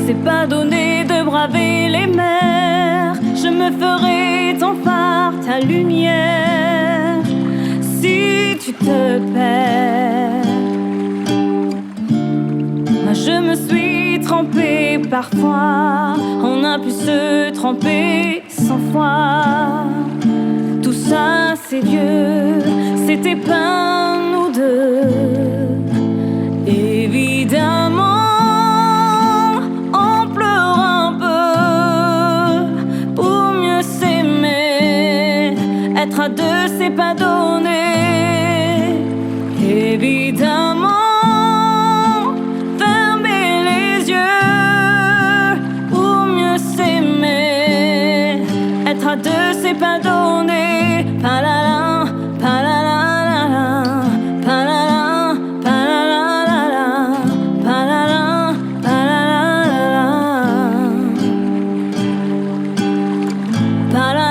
C'est pas donné de braver les mers. Je me ferai ton phare, ta lumière, si tu te perds. Moi je me suis trompée parfois. On a pu se tromper 100 fois. Tout ça c'est Dieu, c'était pas nous deux. Évidemment on pleure un peu pour mieux s'aimer. Être à deux c'est pas donné. Évidemment fermer les yeux pour mieux s'aimer. Être à deux c'est pas donné. Palala, palala, palala, palala, palala, palala, palala.